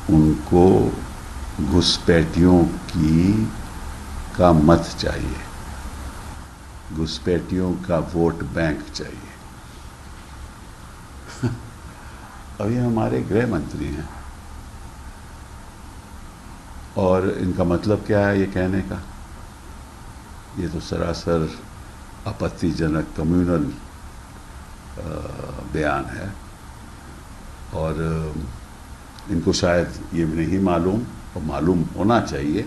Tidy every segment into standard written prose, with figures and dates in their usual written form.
उनको घुसपैठियों का मत चाहिए, घुसपैठियों का वोट बैंक चाहिए। अब ये हमारे गृह मंत्री हैं और इनका मतलब क्या है ये कहने का? ये तो सरासर आपत्तिजनक कम्युनल बयान है और इनको शायद ये नहीं मालूम, और मालूम होना चाहिए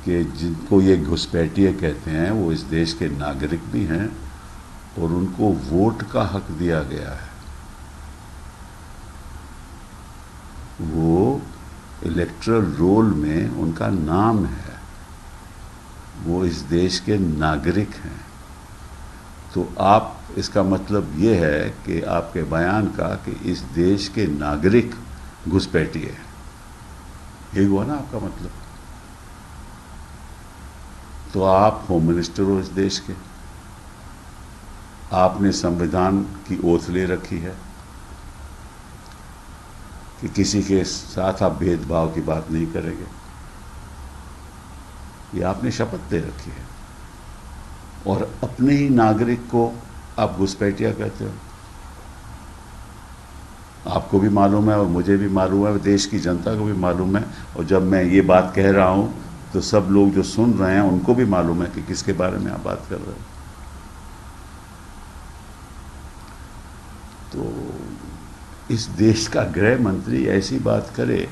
कि जिनको ये घुसपैठिए कहते हैं वो इस देश के नागरिक भी हैं और उनको वोट का हक दिया गया है। वो इलेक्टरल रोल में उनका नाम है, वो इस देश के नागरिक हैं। तो आप, इसका मतलब ये है कि आपके बयान का कि इस देश के नागरिक घुसपैठिए हैं, यही हुआ ना आपका मतलब? तो आप होम मिनिस्टर हो इस देश के, आपने संविधान की ओथ ले रखी है कि किसी के साथ आप भेदभाव की बात नहीं करेंगे, ये आपने शपथ दे रखी है, और अपने ही नागरिक को आप घुसपैठिया कहते हो। आपको भी मालूम है और मुझे भी मालूम है, देश की जनता को भी मालूम है, और जब मैं ये बात कह रहा हूं तो सब लोग जो सुन रहे हैं उनको भी मालूम है कि किसके बारे में आप बात कर रहे हो। तो इस देश का गृह मंत्री ऐसी बात करे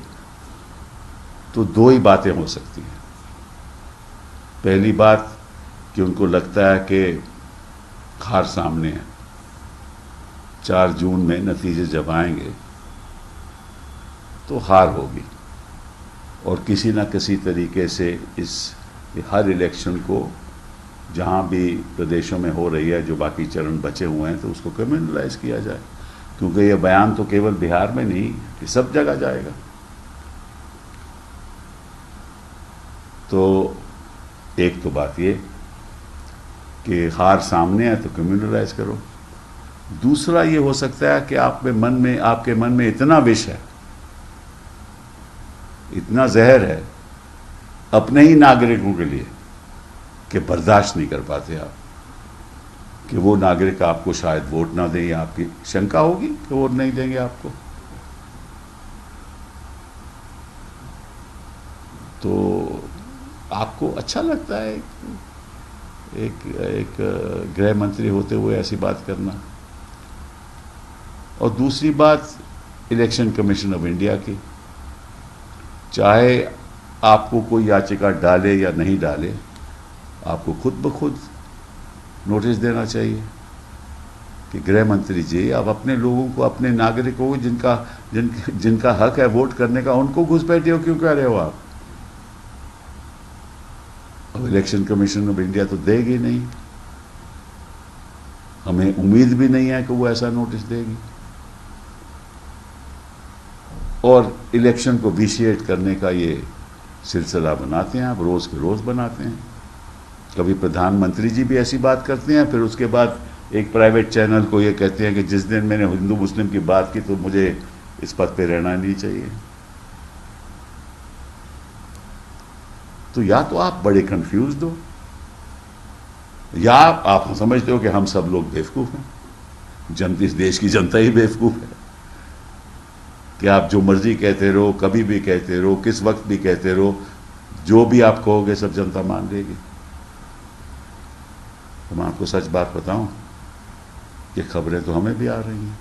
तो दो ही बातें हो सकती हैं। पहली बात कि उनको लगता है कि हार सामने है, 4 जून में नतीजे जब आएंगे तो हार होगी, और किसी ना किसी तरीके से इस हर इलेक्शन को जहाँ भी प्रदेशों में हो रही है, जो बाकी चरण बचे हुए हैं, तो उसको कम्युनलाइज किया जाए, क्योंकि यह बयान तो केवल बिहार में नहीं, ये सब जगह जाएगा। तो एक तो बात ये कि हार सामने है तो कम्युनलाइज करो। दूसरा ये हो सकता है कि आपके मन में इतना विष है, इतना जहर है अपने ही नागरिकों के लिए कि बर्दाश्त नहीं कर पाते आप कि वो नागरिक आपको शायद वोट ना दें, या आपकी शंका होगी कि वोट नहीं देंगे आपको। तो आपको अच्छा लगता है एक गृह मंत्री होते हुए ऐसी बात करना? और दूसरी बात इलेक्शन कमीशन ऑफ इंडिया की, चाहे आपको कोई याचिका डाले या नहीं डाले, आपको खुद ब खुद नोटिस देना चाहिए कि गृह मंत्री जी, आप अपने लोगों को, अपने नागरिकों को जिनका हक है वोट करने का, उनको घुसपैठिए क्यों कह रहे हो आप? अब इलेक्शन कमीशन ऑफ इंडिया तो देगी नहीं, हमें उम्मीद भी नहीं है कि वो ऐसा नोटिस देगी, और इलेक्शन को विशिएट करने का ये सिलसिला बनाते हैं, आप रोज़ के रोज़ बनाते हैं। कभी प्रधानमंत्री जी भी ऐसी बात करते हैं, फिर उसके बाद एक प्राइवेट चैनल को ये कहते हैं कि जिस दिन मैंने हिंदू मुस्लिम की बात की तो मुझे इस पद पे रहना नहीं चाहिए। तो या तो आप बड़े कंफ्यूज हो, या आप समझते हो कि हम सब लोग बेवकूफ़ हैं, इस देश की जनता ही बेवकूफ़ है कि आप जो मर्जी कहते रहो, कभी भी कहते रहो, किस वक्त भी कहते रहो, जो भी आप कहोगे सब जनता मान लेगी। तो मैं आपको सच बात बताऊं, ये खबरें तो हमें भी आ रही हैं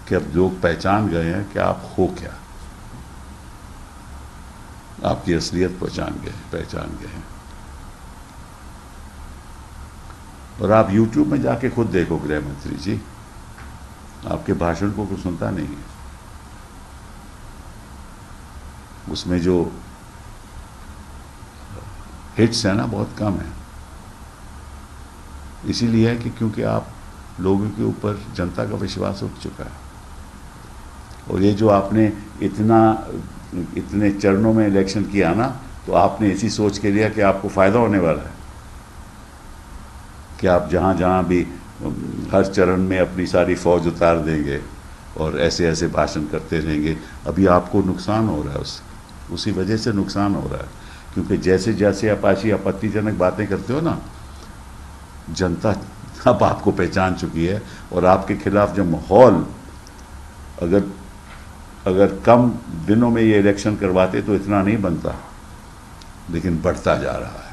कि अब लोग पहचान गए हैं कि आप हो क्या, आपकी असलियत पहचान गए हैं। और आप YouTube में जाके खुद देखो, गृह मंत्री जी आपके भाषण को कुछ सुनता नहीं है, उसमें जो हिट्स है ना बहुत कम है। इसीलिए है कि क्योंकि आप लोगों के ऊपर जनता का विश्वास उठ चुका है, और ये जो आपने इतने चरणों में इलेक्शन किया ना, तो आपने इसी सोच के लिया कि आपको फ़ायदा होने वाला है, कि आप जहाँ जहाँ भी हर चरण में अपनी सारी फौज उतार देंगे, और ऐसे ऐसे भाषण करते रहेंगे। अभी आपको नुकसान हो रहा है, उसी वजह से नुकसान हो रहा है, क्योंकि जैसे जैसे आप ऐसी आपत्तिजनक बातें करते हो ना, जनता अब आपको पहचान चुकी है, और आपके खिलाफ जो माहौल, अगर अगर कम दिनों में ये इलेक्शन करवाते तो इतना नहीं बनता, लेकिन बढ़ता जा रहा है।